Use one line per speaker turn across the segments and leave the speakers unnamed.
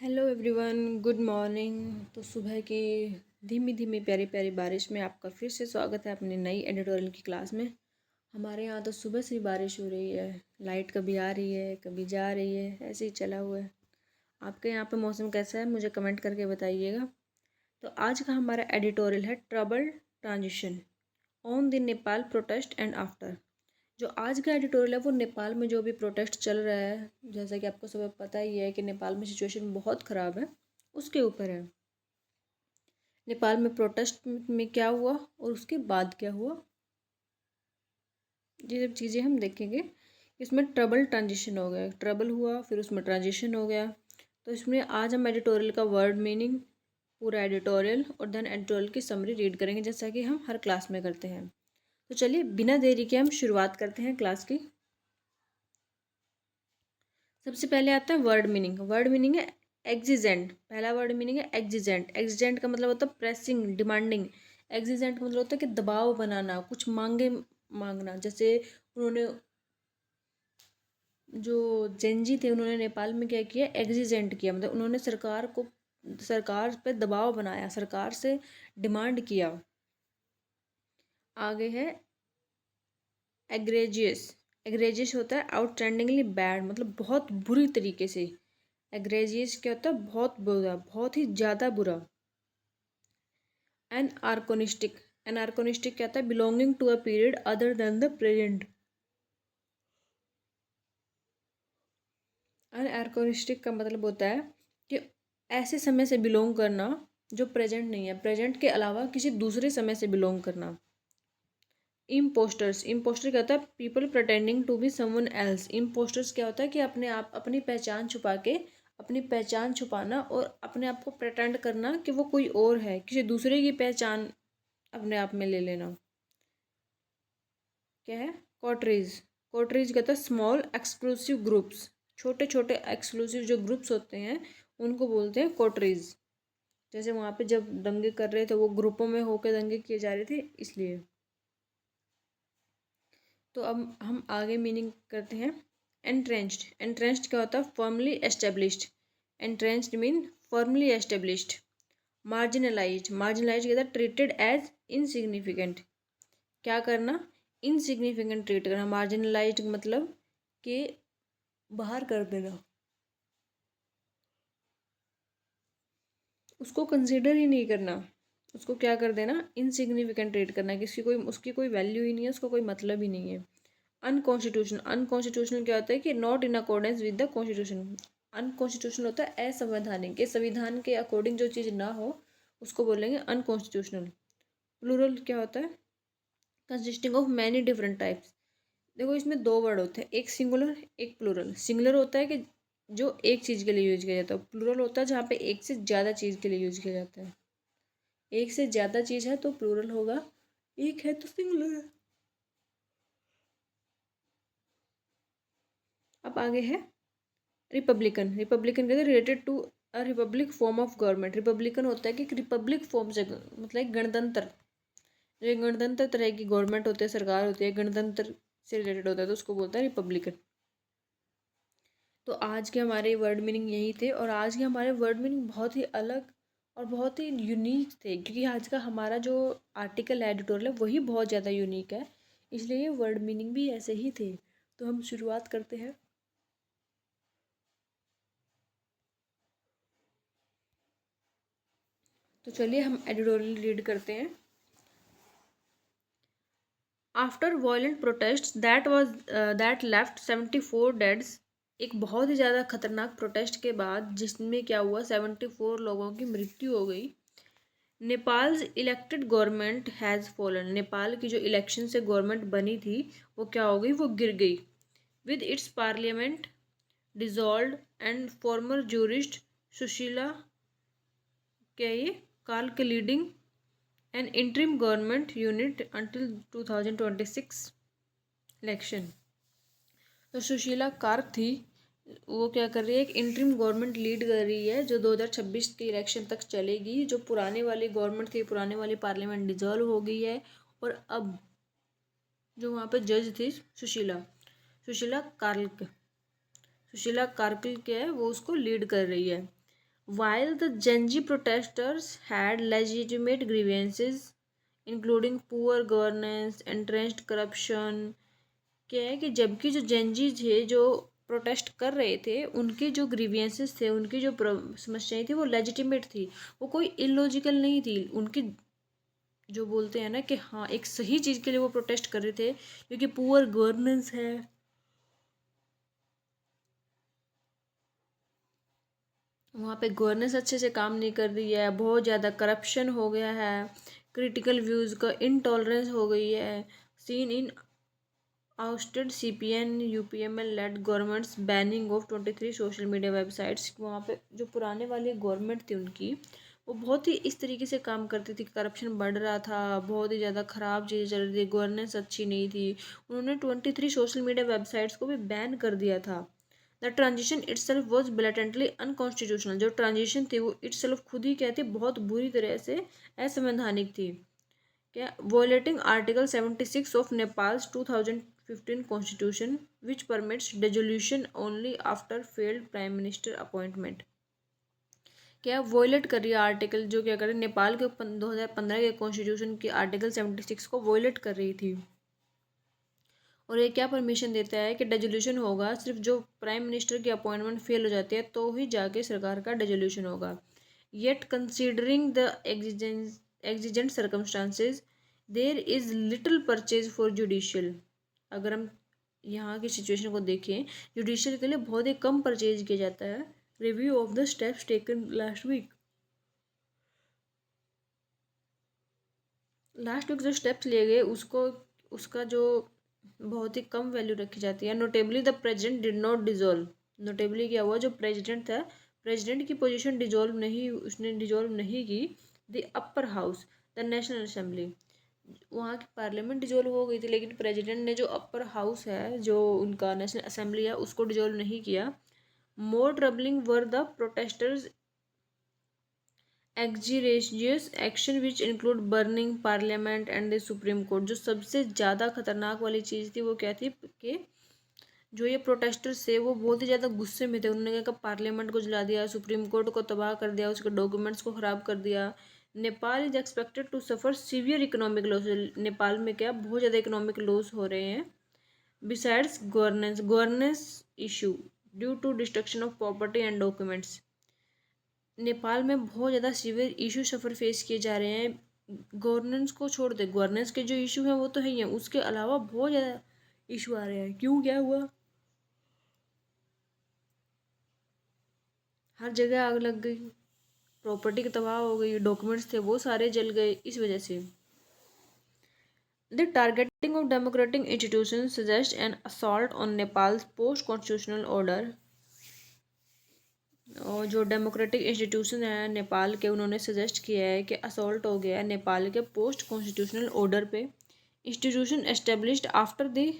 Hello everyone, good morning. तो सुबह की धीमी धीमी प्यारी प्यारी बारिश में आपका फिर से स्वागत है अपनी नई एडिटोरियल की क्लास में। हमारे यहाँ तो सुबह से ही बारिश हो रही है। लाइट कभी आ रही है कभी जा रही है, ऐसे ही चला हुआ है। आपके यहाँ पे मौसम कैसा है मुझे कमेंट करके बताइएगा। तो आज का हमारा एडिटोरियल है trouble transition on the Nepal protest and after. जो आज का एडिटोरियल है वो नेपाल में जो भी प्रोटेस्ट चल रहा है, जैसा कि आपको सब पता ही है कि नेपाल में सिचुएशन बहुत ख़राब है, उसके ऊपर है। नेपाल में प्रोटेस्ट में क्या हुआ और उसके बाद क्या हुआ, ये सब चीज़ें हम देखेंगे। इसमें ट्रबल ट्रांजिशन हो गया, ट्रबल हुआ फिर उसमें ट्रांजिशन हो गया। तो इसमें आज हम एडिटोरियल का वर्ड मीनिंग, पूरा एडिटोरियल और देन एडिटोरियल की समरी रीड करेंगे, जैसा कि हम हर क्लास में करते हैं। तो चलिए बिना देरी के हम शुरुआत करते हैं क्लास की। सबसे पहले आता है वर्ड मीनिंग। वर्ड मीनिंग है एग्जिजेंट। पहला वर्ड मीनिंग है एग्जिजेंट। एग्जिजेंट का मतलब होता है प्रेसिंग, डिमांडिंग। एग्जिजेंट का मतलब होता है कि दबाव बनाना, कुछ मांगे मांगना। जैसे उन्होंने जो जेनजी थे उन्होंने नेपाल में क्या किया, एग्जिजेंट किया, मतलब उन्होंने सरकार पे दबाव बनाया, सरकार से डिमांड किया। आगे है एग्रेजियस। एग्रेजियस होता है आउटस्टैंडिंगली बैड, मतलब बहुत बुरी तरीके से। एग्रेजियस क्या होता है, बहुत बुरा, बहुत ही ज़्यादा बुरा। एनार्कोनिस्टिक। एनार्कोनिस्टिक क्या होता है, belonging to a period other than the present. Anachronistic का मतलब होता है कि ऐसे समय से बिलोंग करना जो प्रेजेंट नहीं है, प्रेजेंट के अलावा किसी दूसरे समय से बिलोंग करना। इम्पोस्टर्स। इम्पोस्टर क्या होता है, people pretending to be someone else. Imposters क्या होता है कि अपने आप अपनी पहचान छुपा के, अपनी पहचान छुपाना और अपने आप को प्रटेंड करना कि वो कोई और है, किसी दूसरे की पहचान अपने आप में ले लेना। क्या है, कॉटरीज। कॉटरीज कहता है स्मॉल एक्सक्लूसिव ग्रुप्स। छोटे छोटे एक्सक्लूसिव जो ग्रुप्स होते हैं उनको बोलते हैं कॉटरीज। जैसे वहाँ पे जब दंगे कर रहे थे वो ग्रुपों में होकर दंगे किए जा रहे थे, इसलिए। तो अब हम आगे मीनिंग करते हैं। एंट्रेंच्ड। एंट्रेंच्ड क्या होता है, firmly established. Entrenched mean firmly established. Marginalised. Marginalised कहता है ट्रीटेड एज इनसिग्निफिकेंट। क्या करना, इनसिग्निफिकेंट ट्रीट करना। मार्जिनलाइज्ड मतलब कि बाहर कर देना, उसको कंसिडर ही नहीं करना, उसको क्या कर देना, इनसिग्निफिकेंट ट्रीट करना, कि उसकी कोई वैल्यू ही नहीं है, उसको कोई मतलब ही नहीं है। अनकॉन्स्टिट्यूशनल। अनकॉन्स्टिट्यूशनल क्या होता है कि not in accordance with the constitution. Unconstitutional होता है असंवैधानिक, के संविधान के अकॉर्डिंग जो चीज़ ना हो उसको बोलेंगे अनकॉन्स्टिट्यूशनल। प्लूरल क्या होता है, consisting of many different types. देखो इसमें दो वर्ड होते हैं, एक सिंगुलर एक प्लूरल। सिंगुलर होता है कि जो एक चीज़ के लिए यूज किया जाता है, प्लूरल होता है जहाँ पे एक से ज़्यादा चीज़ के लिए यूज किया जाता है। एक से ज़्यादा चीज़ है तो प्लूरल होगा, एक है तो सिंगुलर है। अब आगे है रिपब्लिकन। रिपब्लिकन कहते हैं related to a republic form of government. Republican होता है कि एक रिपब्लिक फॉर्म से, मतलब एक गणतंत्र, जो गणतंत्र तरह की गवर्नमेंट होती है, सरकार होती है, गणतंत्र से रिलेटेड होता है, तो उसको बोलता है रिपब्लिकन। तो आज के हमारे वर्ड मीनिंग यही थे, और आज के हमारे वर्ड मीनिंग बहुत ही अलग और बहुत ही यूनिक थे, क्योंकि आज का हमारा जो आर्टिकल एडिटोरियल है वही बहुत ज़्यादा यूनिक है, इसलिए ये वर्ड मीनिंग भी ऐसे ही थे। तो हम शुरुआत करते हैं। तो चलिए हम एडिटोरियल रीड करते हैं। After violent protest that left 74 डेड्स। एक बहुत ही ज़्यादा खतरनाक प्रोटेस्ट के बाद जिसमें क्या हुआ, 74 लोगों की मृत्यु हो गई। Nepals elected government has fallen. Nepal की जो इलेक्शन से गवर्नमेंट बनी थी वो क्या हो गई, वो गिर गई। With its parliament dissolved and farmer jurist Sushila क्या ये काल के leading an interim government unit until 2026 election. तो सुशीला कार्क थी, वो क्या कर रही है, एक इंटरिम गवर्नमेंट लीड कर रही है जो 2026 के इलेक्शन तक चलेगी। जो पुराने वाली गवर्नमेंट थी, पुराने वाली पार्लियामेंट डिजॉल्व हो गई है, और अब जो वहाँ पे जज थी सुशीला सुशीला कार्क सुशीला कार्किल क्या है, वो उसको लीड कर रही है। While the Genji protesters had legitimate grievances, including poor governance, entrenched corruption, क्या है कि जबकि जो जेनजी थे जो प्रोटेस्ट कर रहे थे उनके जो ग्रीवियंसेस थे, उनकी जो समस्याएं थी वो लेजिटिमेट थी, वो कोई इलॉजिकल नहीं थी। उनकी जो बोलते हैं ना कि हाँ एक सही चीज़ के लिए वो प्रोटेस्ट कर रहे थे, क्योंकि पुअर गवर्नेंस है, वहाँ पे गवर्नेंस अच्छे से काम नहीं कर रही है, बहुत ज़्यादा करप्शन हो गया है, क्रिटिकल व्यूज़ का इनटॉलरेंस हो गई है, seen in ousted CPN UPML led governments banning of 23 social media websites. वहाँ पे जो पुराने वाली गवर्नमेंट थी उनकी, वो बहुत ही इस तरीके से काम करती थी, करप्शन बढ़ रहा था, बहुत ही ज़्यादा ख़राब चीज़ें चल रही थी, गवर्नेंस अच्छी नहीं थी। उन्होंने 23 सोशल मीडिया वेबसाइट्स को भी बैन कर दिया था। The transition itself was blatantly unconstitutional. जो ट्रांजिशन थी वो इट्सल्फ खुद ही कहती बहुत बुरी तरह से असंवैधानिक थी। क्या violating article 76 of Nepal's 2015 constitution which permits dissolution only after failed prime minister appointment. क्या वोलेट कर रही है आर्टिकल, जो क्या कर रही है नेपाल के 2015 के कॉन्स्टिट्यूशन की आर्टिकल 76 को वोलेट कर रही थी। और ये क्या परमिशन देता है कि डिसोल्यूशन होगा सिर्फ जो प्राइम मिनिस्टर की अपॉइंटमेंट फेल हो जाती है तो ही जाके सरकार का डिसोल्यूशन होगा। Yet considering the exigent circumstances there is little purchase for judicial. अगर हम यहाँ की सिचुएशन को देखें, जुडिशियल के लिए बहुत ही कम परचेज किया जाता है। Review of the steps taken last week जो स्टेप्स लिए गए उसको, उसका जो बहुत ही कम वैल्यू रखी जाती है। Notably the president did not dissolve. Notably क्या हुआ, जो प्रेसिडेंट था, प्रेसिडेंट की पोजीशन डिजोल्व नहीं, उसने डिजोल्व नहीं की। The upper house, the national assembly, वहाँ की पार्लियामेंट डिजोल्व हो गई थी, लेकिन प्रेसिडेंट ने जो अपर हाउस है, जो उनका नेशनल असेंबली है, उसको डिजोल्व नहीं किया। More troubling were the protesters egregious action which include burning parliament and the supreme court. जो सबसे ज़्यादा खतरनाक वाली चीज़ थी वो क्या थी कि जो ये प्रोटेस्टर्स थे वो बहुत ही ज़्यादा गुस्से में थे। उन्होंने क्या, पार्लियामेंट को जला दिया, सुप्रीम कोर्ट को तबाह कर दिया, उसके डॉक्यूमेंट्स को ख़राब कर दिया। Nepal is expected to suffer severe economic loss. Nepal में क्या बहुत ज़्यादा इकोनॉमिक लॉस हो रहे हैं। Besides governance issue due to destruction of property and documents. Nepal में बहुत ज़्यादा सीवियर इशू सफ़र फेस किए जा रहे हैं। गवर्नेंस को छोड़ दे, गवर्नेंस के जो इशू हैं वो तो है ही हैं, उसके अलावा बहुत ज़्यादा इशू आ रहे हैं। क्यों, क्या हुआ? हर जगह आग लग गई, प्रॉपर्टी की तबाह हो गई, डॉक्यूमेंट्स थे वो सारे जल गए इस वजह से। The targeting of democratic institution suggest N assault on Nepals post constitutional order. और जो डेमोक्रेटिक इंस्टीट्यूशन है नेपाल के, उन्होंने सजेस्ट किया है कि असॉल्ट हो गया है नेपाल के पोस्ट कॉन्स्टिट्यूशनल ऑर्डर पे। Institution established after the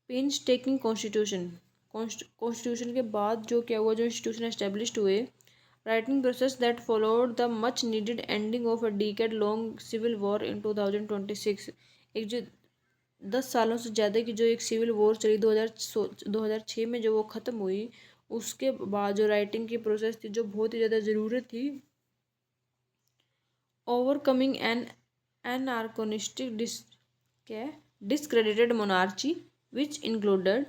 painstaking constitution. Constitution के बाद जो क्या हुआ, जो इंस्टीट्यूशन एस्टेब्लिश्ड हुए, writing process that followed the much needed ending of a decade long civil war in 2026। एक जो 10 सालों से ज़्यादा की जो एक सिविल वॉर चली 2006 में जो वो ख़त्म हुई, उसके बाद जो राइटिंग की प्रोसेस थी जो बहुत ही ज़्यादा ज़रूरत थी। Overcoming an anachronistic discredited monarchy which included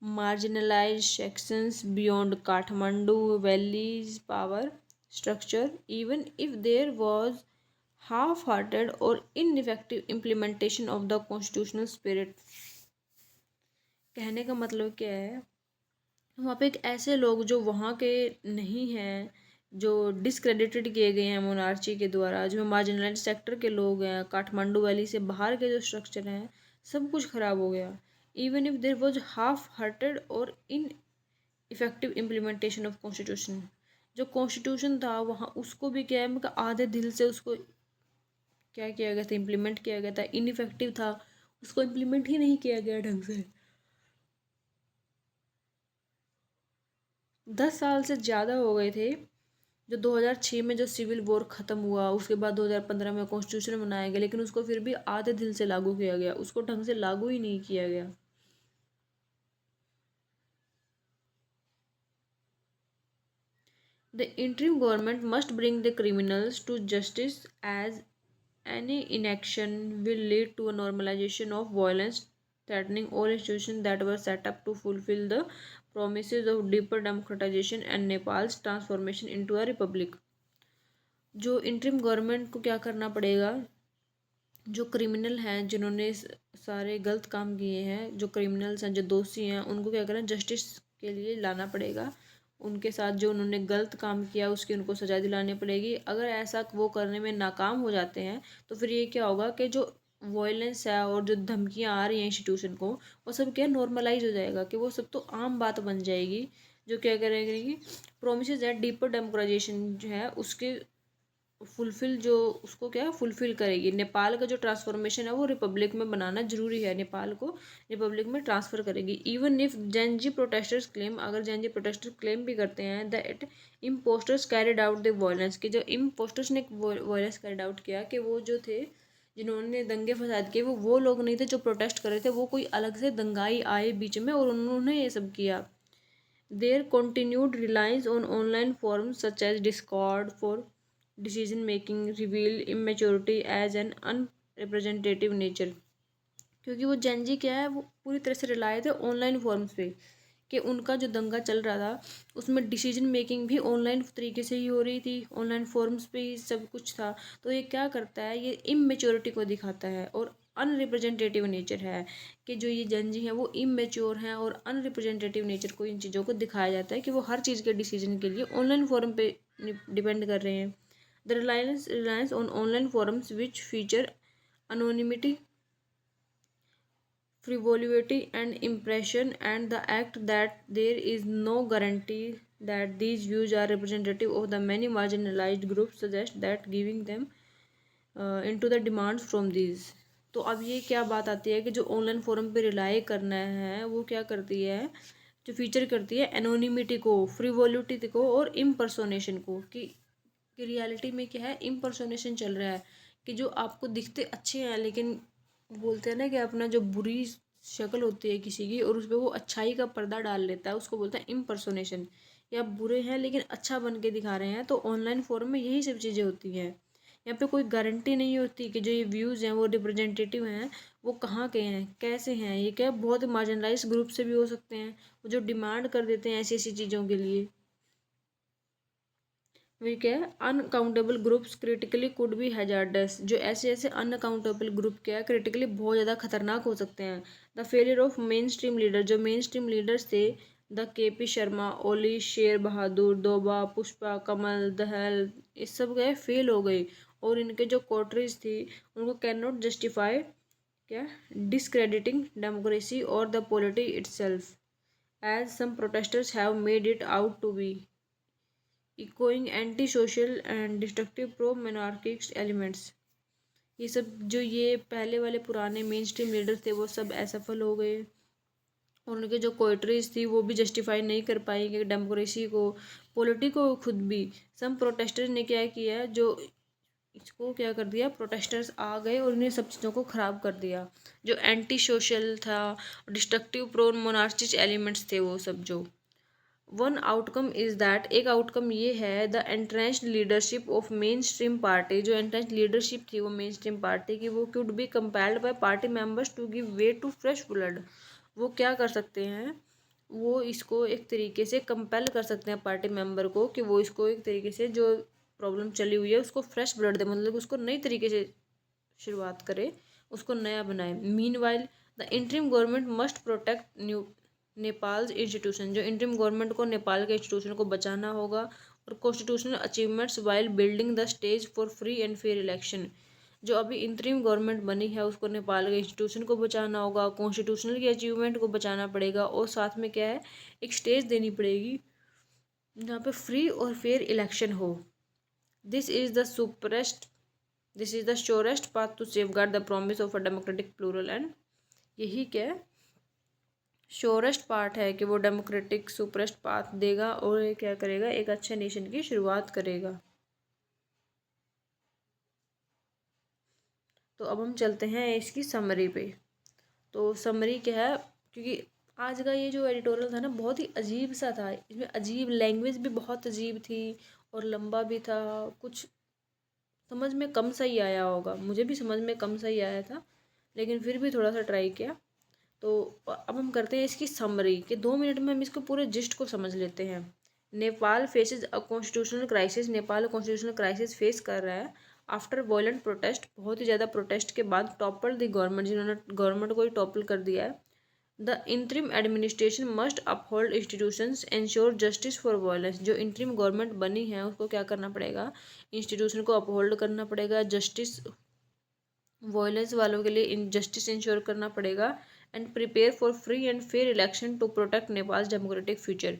marginalized sections beyond Kathmandu Valley's power structure, even if there was half-hearted or ineffective implementation of the constitutional spirit। कहने का मतलब क्या है, वहाँ पे एक ऐसे लोग जो वहाँ के नहीं हैं, जो डिसक्रेडिटेड किए गए हैं मोनार्ची के द्वारा, जो मार्जिनलाइज्ड सेक्टर के लोग हैं, काठमांडू वैली से बाहर के जो स्ट्रक्चर हैं, सब कुछ खराब हो गया। Even if there was half hearted और ineffective implementation of constitution. जो कॉन्स्टिट्यूशन था वहाँ उसको भी क्या है, मतलब आधे दिल से उसको क्या किया गया था, इम्प्लीमेंट किया गया था, इनइफेक्टिव था, उसको इम्प्लीमेंट ही नहीं किया गया ढंग से। 10 साल से ज़्यादा हो गए थे। जो 2006 में जो सिविल वॉर ख़त्म हुआ, उसके बाद 2015 में कॉन्स्टिट्यूशन बनाया गया, लेकिन उसको फिर भी आधे दिल से लागू किया गया, उसको ढंग से लागू ही नहीं किया गया। The interim government must bring the criminals to justice as any inaction will lead to a normalization of violence, threatening all institutions that were set up to fulfill the promises of deeper democratization and Nepal's transformation into a republic. जो interim government को क्या करना पड़ेगा, जो criminal हैं जिन्होंने सारे गलत काम किए हैं, जो क्रिमिनल्स हैं जो दोषी हैं, उनको क्या करना, जस्टिस के लिए लाना पड़ेगा। उनके साथ जो उन्होंने गलत काम किया उसकी उनको सजा दिलानी पड़ेगी। अगर ऐसा वो करने में नाकाम हो जाते हैं तो फिर ये क्या होगा कि जो वायलेंस है और जो धमकियाँ आ रही हैं इंस्टीट्यूशन को, वो सब क्या नॉर्मलाइज हो जाएगा, कि वो सब तो आम बात बन जाएगी। जो क्या करेगी, प्रोमिस दैट डीपर डेमोक्राइजेशन जो है उसके फुलफिल, जो उसको क्या फुलफिल करेगी। नेपाल का जो ट्रांसफॉर्मेशन है वो रिपब्लिक में बनाना जरूरी है, नेपाल को रिपब्लिक में ट्रांसफ़र करेगी। Even if Gen Z protesters claim, अगर जेनजी प्रोटेस्टर क्लेम भी करते हैं that impostors carried out the violence, कि जो इम्पोस्टर्स ने वायलेंस कैरिड आउट किया, कि वो जो थे जिन्होंने दंगे फसाद किए वो लोग नहीं थे जो प्रोटेस्ट कर रहे थे, वो कोई अलग से दंगाई आए बीच में और उन्होंने ये सब किया। Their continued reliance on online forums such as Discord for decision making reveal immaturity as an unrepresentative nature, क्योंकि वो जेनजी क्या है, वो पूरी तरह से रिलाए थे ऑनलाइन फॉर्म्स पे, कि उनका जो दंगा चल रहा था उसमें डिसीजन मेकिंग भी ऑनलाइन तरीके से ही हो रही थी, ऑनलाइन फॉर्म्स पे ही सब कुछ था। तो ये क्या करता है, ये इमेच्योरिटी को दिखाता है और अनरिप्रेजेंटेटिव नेचर है, कि जो ये जेनजी हैं वो इमेच्योर हैं और अनरिप्रेजेंटेटिव नेचर को इन चीज़ों को दिखाया जाता है कि वो हर चीज़ के डिसीजन के लिए ऑनलाइन फॉर्म पे डिपेंड कर रहे हैं। The reliance on online forums which feature anonymity, frivolity and impression, and the act that there is no guarantee that these views are representative of the many marginalized groups suggest that giving them into the demands from these। तो अब ये क्या बात आती है कि जो online forum पे रिलाई करना है वो क्या करती है, जो फीचर करती है एनोनिमिटी को, फ्रिवोलिटी को और इम्पर्सोनेशन को, कि रियलिटी में क्या है, इम्पर्सोनेशन चल रहा है, कि जो आपको दिखते अच्छे हैं लेकिन बोलते हैं ना कि अपना जो बुरी शक्ल होती है किसी की और उस पर वो अच्छाई का पर्दा डाल लेता है, उसको बोलते हैं इम्पर्सोनेशन। या बुरे हैं लेकिन अच्छा बन के दिखा रहे हैं, तो ऑनलाइन फोरम में यही सब चीज़ें होती हैं। यहाँ पे कोई गारंटी नहीं होती कि जो ये व्यूज़ हैं वो रिप्रेजेंटेटिव हैं, वो कहाँ के हैं, कैसे हैं, ये क्या बहुत मार्जिनलाइज ग्रुप से भी हो सकते हैं, वो जो डिमांड कर देते हैं ऐसी ऐसी चीज़ों के लिए। वे क्या है, uncountable groups critically could be hazards, जो ऐसे ऐसे अनकाउंटेबल ग्रुप क्या है क्रिटिकली बहुत ज़्यादा खतरनाक हो सकते हैं। The failure of main stream leader, जो मेन स्ट्रीम लीडर्स थे, द के पी शर्मा, ओली, शेर बहादुर, दोबा, पुष्पा, कमल दहल, ये सब गए फेल हो गए, और इनके जो कोटरीज थी उनको कैन नॉट जस्टिफाई क्या डिसक्रेडिटिंग डेमोक्रेसी और the polity itself as some protesters have made it out to be, echoing anti social and destructive pro monarchist elements. ये सब जो ये पहले वाले पुराने मेन स्ट्रीम लीडर्स थे वो सब असफल हो गए, और उनके जो पोइट्रीज थी वो भी जस्टिफाई नहीं कर पाई कि डेमोक्रेसी को, पॉलिटी को खुद भी। सम प्रोटेस्टर्स ने क्या किया, जो इसको क्या कर दिया, प्रोटेस्टर्स आ गए और उन्हें सब चीज़ों को ख़राब कर दिया, जो एंटी सोशल था, डिस्ट्रक्टिव प्रो मोनार्किस्ट एलिमेंट्स थे वो सब। जो वन आउटकम इज़ दैट, एक आउटकम ये है, the एंट्रेंस्ड leadership of main stream party, जो एंट्रेंस्ड लीडरशिप थी वो मेन स्ट्रीम पार्टी की, वो could be compelled by party members to give way to fresh blood. वो क्या कर सकते हैं, वो इसको एक तरीके से कंपेल कर सकते हैं पार्टी मेंबर को, कि वो इसको एक तरीके से जो प्रॉब्लम चली हुई है उसको फ्रेश ब्लड दे, मतलब उसको नई तरीके से शुरुआत करे, उसको नया बनाए। Meanwhile the interim government must protect new Nepal institution, जो इंटरिम गवर्नमेंट को नेपाल के इंस्टीट्यूशन को बचाना होगा, और constitutional achievements while building the stage for free and fair election. जो अभी इंटरिम गवर्नमेंट बनी है उसको नेपाल के इंस्टीट्यूशन को बचाना होगा, कॉन्स्टिट्यूशनल की अचीवमेंट को बचाना पड़ेगा, और साथ में क्या है, एक स्टेज देनी पड़ेगी जहाँ पे फ्री और फेयर इलेक्शन हो। This is the superest this is the surest path to safeguard the promise of a democratic plural and, यही क्या श्योरेस्ट पार्ट है कि वो डेमोक्रेटिक सुपरेस्ट पाथ देगा और ये क्या करेगा, एक अच्छे नेशन की शुरुआत करेगा। तो अब हम चलते हैं इसकी समरी पे। तो समरी क्या है, क्योंकि आज का ये जो एडिटोरियल था ना बहुत ही अजीब सा था, इसमें अजीब लैंग्वेज भी बहुत अजीब थी और लंबा भी था, कुछ समझ में कम सा ही आया होगा, मुझे भी समझ में कम सा ही आया था, लेकिन फिर भी थोड़ा सा ट्राई किया। तो अब हम करते हैं इसकी समरी कि 2 मिनट में हम इसको पूरे जिस्ट को समझ लेते हैं। Nepal faces a constitutional crisis, Nepal constitutional crisis face कर रहा है आफ्टर वॉयलेंट प्रोटेस्ट, बहुत ही ज़्यादा प्रोटेस्ट के बाद, टॉपल द गवर्नमेंट, जिन्होंने गवर्नमेंट को ही टॉपल कर दिया है। The interim administration must uphold institutions ensure justice for violence, जो इंटरिम गवर्नमेंट बनी है उसको क्या करना पड़ेगा, इंस्टीट्यूशन को अपहोल्ड करना पड़ेगा, जस्टिस वायलेंस वालों के लिए जस्टिस इंश्योर करना पड़ेगा, and prepare for free and fair election to protect Nepal democratic future,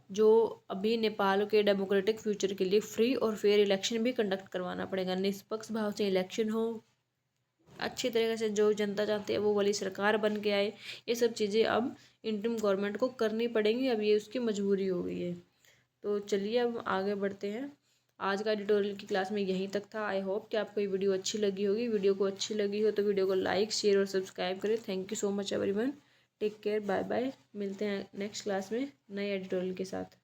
जो अभी नेपाल के डेमोक्रेटिक फ्यूचर के लिए फ्री और फेयर इलेक्शन भी कंडक्ट करवाना पड़ेगा, निष्पक्ष भाव से इलेक्शन हो, अच्छी तरीके से जो जनता चाहती है वो वाली सरकार बन के आए, ये सब चीज़ें अब इंटरिम गवर्नमेंट को करनी पड़ेंगी, अब ये उसकी मजबूरी हो गई है। तो चलिए अब आगे बढ़ते हैं। आज का एडिटोरियल की क्लास में यहीं तक था। आई होप कि आपको ये वीडियो अच्छी लगी होगी। वीडियो को अच्छी लगी हो तो वीडियो को लाइक, शेयर और सब्सक्राइब करें। Thank you so much everyone. Take care, bye bye. मिलते हैं नेक्स्ट क्लास में नए एडिटोरियल के साथ।